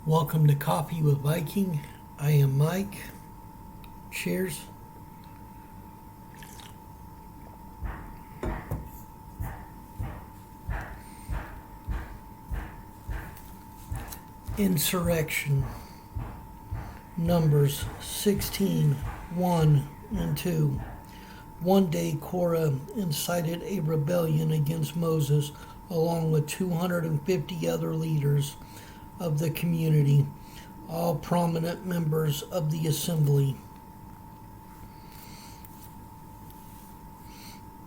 Welcome to Coffee with Viking. I am Mike. Cheers. Insurrection. Numbers 16, 1 and 2. One day Korah incited a rebellion against Moses along with 250 other leaders of the community, all prominent members of the assembly.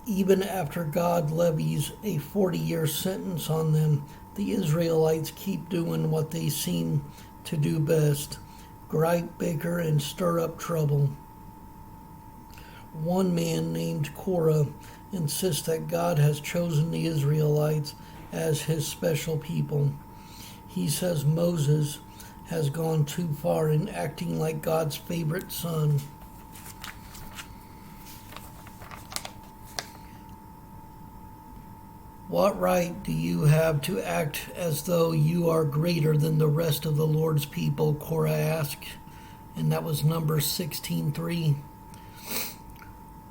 Even after God levies a 40-year sentence on them, the Israelites keep doing what they seem to do best: gripe, bicker, and stir up trouble. One man named Korah insists that God has chosen the Israelites as his special people. He says Moses has gone too far in acting like God's favorite son. What right do you have to act as though you are greater than the rest of the Lord's people? Korah asked. And that was Numbers 16:3.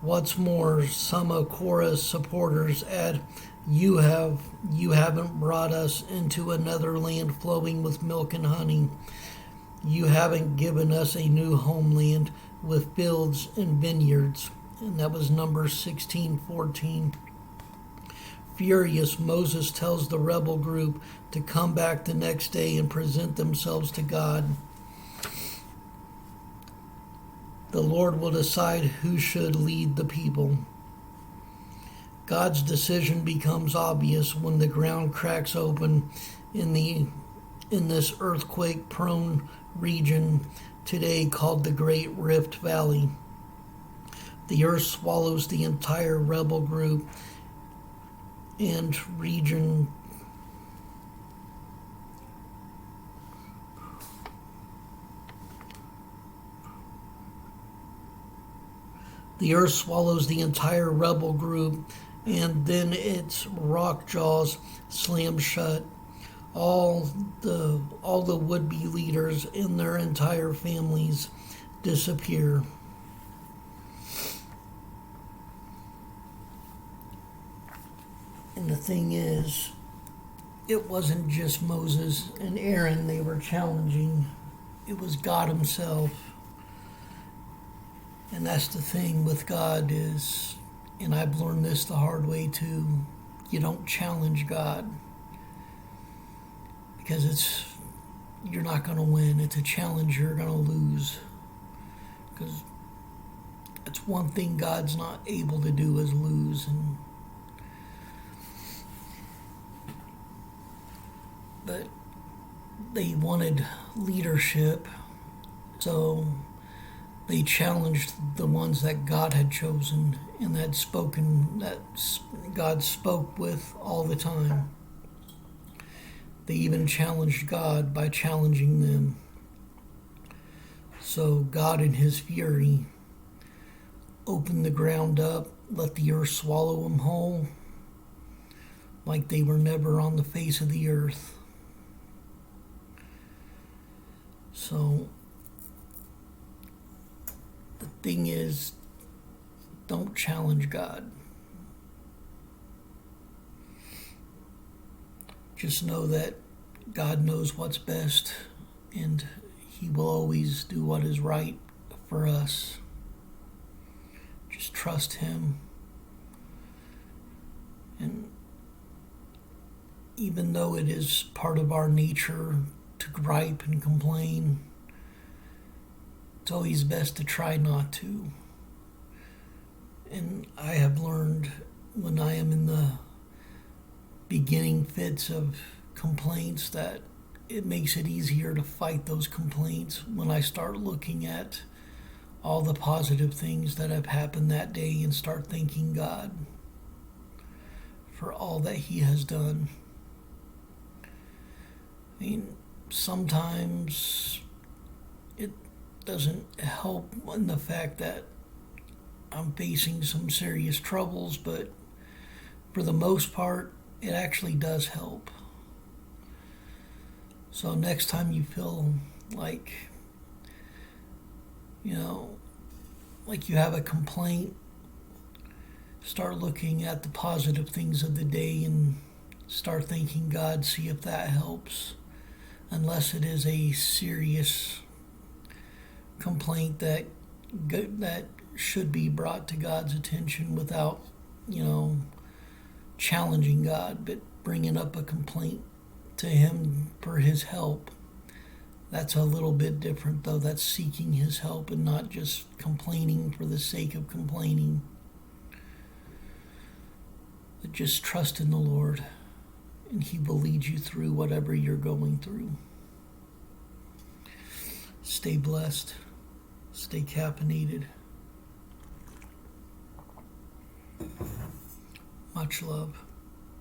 What's more, some of Korah's supporters add, You haven't brought us into another land flowing with milk and honey. You haven't given us a new homeland with fields and vineyards. And that was Numbers 16:14. Furious, Moses tells the rebel group to come back the next day and present themselves to God. The Lord will decide who should lead the people. God's decision becomes obvious when the ground cracks open in this earthquake-prone region today called the Great Rift Valley. The earth swallows the entire rebel group and region. The earth swallows the entire rebel group, and then its rock jaws slam shut. All the would-be leaders and their entire families disappear. And the thing is, it wasn't just Moses and Aaron they were challenging. It was God himself. And that's the thing with God is, and I've learned this the hard way too, you don't challenge God. Because you're not going to win. It's a challenge you're going to lose. Because it's one thing God's not able to do is lose. But they wanted leadership, so they challenged the ones that God had chosen and that God spoke with all the time. They even challenged God by challenging them. So God in his fury opened the ground up, let the earth swallow them whole, like they were never on the face of the earth. So the thing is, don't challenge God. Just know that God knows what's best, and he will always do what is right for us. Just trust him. And even though it is part of our nature to gripe and complain, it's always best to try not to. And I have learned when I am in the beginning fits of complaints that it makes it easier to fight those complaints when I start looking at all the positive things that have happened that day and start thanking God for all that he has done. I mean, sometimes it doesn't help in the fact that I'm facing some serious troubles, but for the most part, it actually does help. So next time you feel like, you know, like you have a complaint, start looking at the positive things of the day and start thanking God, see if that helps. Unless it is a serious complaint that should be brought to God's attention without, challenging God, but bringing up a complaint to Him for His help. That's a little bit different, though. That's seeking His help and not just complaining for the sake of complaining. But just trust in the Lord, and He will lead you through whatever you're going through. Stay blessed. Stay caffeinated. Much love.